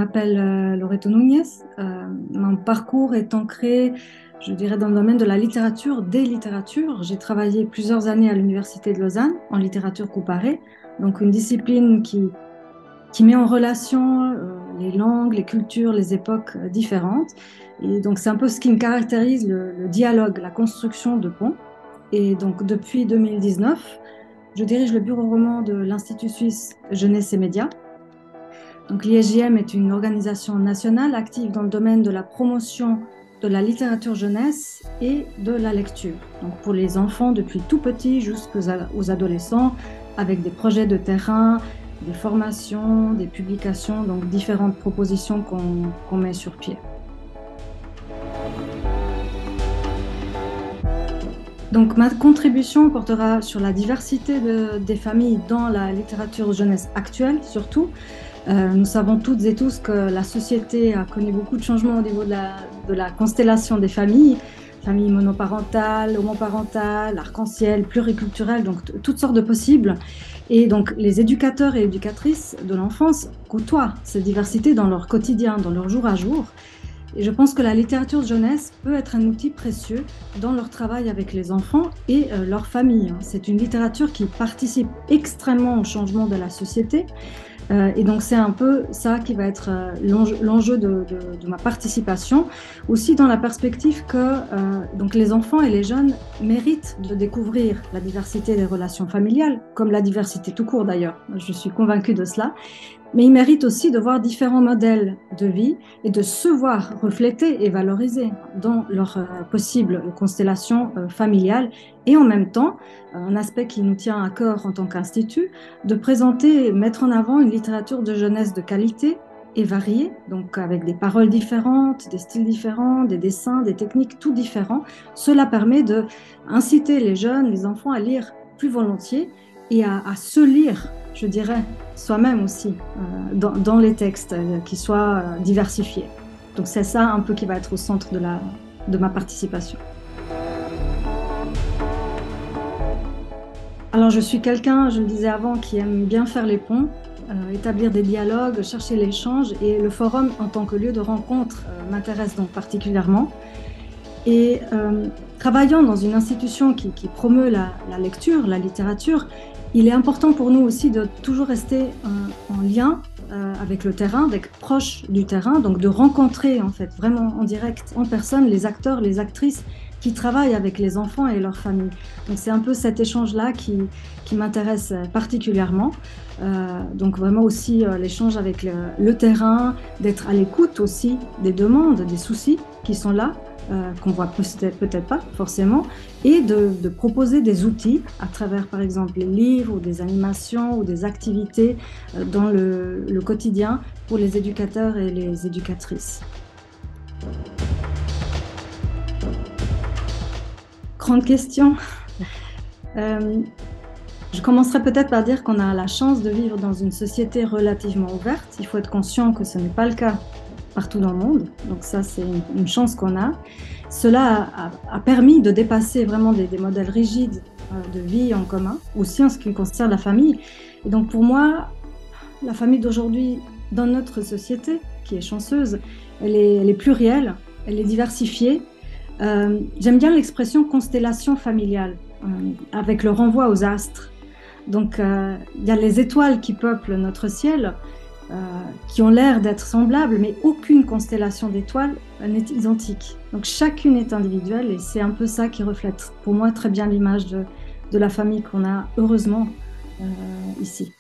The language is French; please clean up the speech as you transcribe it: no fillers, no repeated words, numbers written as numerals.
m'appelle Loreto Núñez. Mon parcours est ancré, je dirais, dans le domaine de la littérature, des littératures. J'ai travaillé plusieurs années à l'Université de Lausanne en littérature comparée, donc une discipline qui met en relation les langues, les cultures, les époques différentes. Et donc c'est un peu ce qui me caractérise, le dialogue, la construction de ponts. Et donc depuis 2019, je dirige le bureau roman de l'Institut suisse Jeunesse et Médias. Donc l'ISJM est une organisation nationale active dans le domaine de la promotion de la littérature jeunesse et de la lecture. Donc pour les enfants depuis tout petit jusqu'aux adolescents, avec des projets de terrain, des formations, des publications, donc différentes propositions qu'on met sur pied. Donc ma contribution portera sur la diversité des familles dans la littérature jeunesse actuelle surtout. Nous savons toutes et tous que la société a connu beaucoup de changements au niveau de la constellation des familles, familles monoparentales, homoparentales, arc-en-ciel, pluriculturelles, donc toutes sortes de possibles. Et donc les éducateurs et éducatrices de l'enfance côtoient cette diversité dans leur quotidien, dans leur jour à jour. Et je pense que la littérature jeunesse peut être un outil précieux dans leur travail avec les enfants et leur famille. C'est une littérature qui participe extrêmement au changement de la société. Et donc c'est un peu ça qui va être l'enjeu de ma participation, aussi dans la perspective que donc les enfants et les jeunes méritent de découvrir la diversité des relations familiales, comme la diversité tout court d'ailleurs, je suis convaincue de cela, mais ils méritent aussi de voir différents modèles de vie et de se voir reflétés et valorisés dans leur possible constellation familiale, et en même temps, un aspect qui nous tient à cœur en tant qu'institut, de présenter et mettre en avant une littérature de jeunesse de qualité et variée, donc avec des paroles différentes, des styles différents, des dessins, des techniques tout différents. Cela permet d'inciter les jeunes, les enfants à lire plus volontiers et à se lire, je dirais, soi-même aussi, dans les textes, qui soient diversifiés. Donc c'est ça un peu qui va être au centre de ma participation. Alors je suis quelqu'un, je le disais avant, qui aime bien faire les ponts, établir des dialogues, chercher l'échange, et le forum en tant que lieu de rencontre m'intéresse donc particulièrement. Et travaillant dans une institution qui promeut la lecture, la littérature, il est important pour nous aussi de toujours rester en lien avec le terrain, d'être proche du terrain, donc de rencontrer en fait vraiment en direct, en personne, les acteurs, les actrices qui travaillent avec les enfants et leurs familles. Donc c'est un peu cet échange-là qui m'intéresse particulièrement. Donc vraiment aussi l'échange avec le terrain, d'être à l'écoute aussi des demandes, des soucis qui sont là, qu'on voit peut-être pas forcément, et de proposer des outils à travers par exemple les livres ou des animations ou des activités dans le quotidien pour les éducateurs et les éducatrices. Grande question. Je commencerai peut-être par dire qu'on a la chance de vivre dans une société relativement ouverte. Il faut être conscient que ce n'est pas le cas partout dans le monde. Donc ça, c'est une chance qu'on a. Cela a permis de dépasser vraiment des modèles rigides de vie en commun, aussi en ce qui concerne la famille. Et donc pour moi, la famille d'aujourd'hui, dans notre société, qui est chanceuse, elle est plurielle, elle est diversifiée. J'aime bien l'expression constellation familiale, avec le renvoi aux astres. Donc il y a les étoiles qui peuplent notre ciel, qui ont l'air d'être semblables, mais aucune constellation d'étoiles n'est identique. Donc chacune est individuelle, et c'est un peu ça qui reflète pour moi très bien l'image de la famille qu'on a heureusement ici.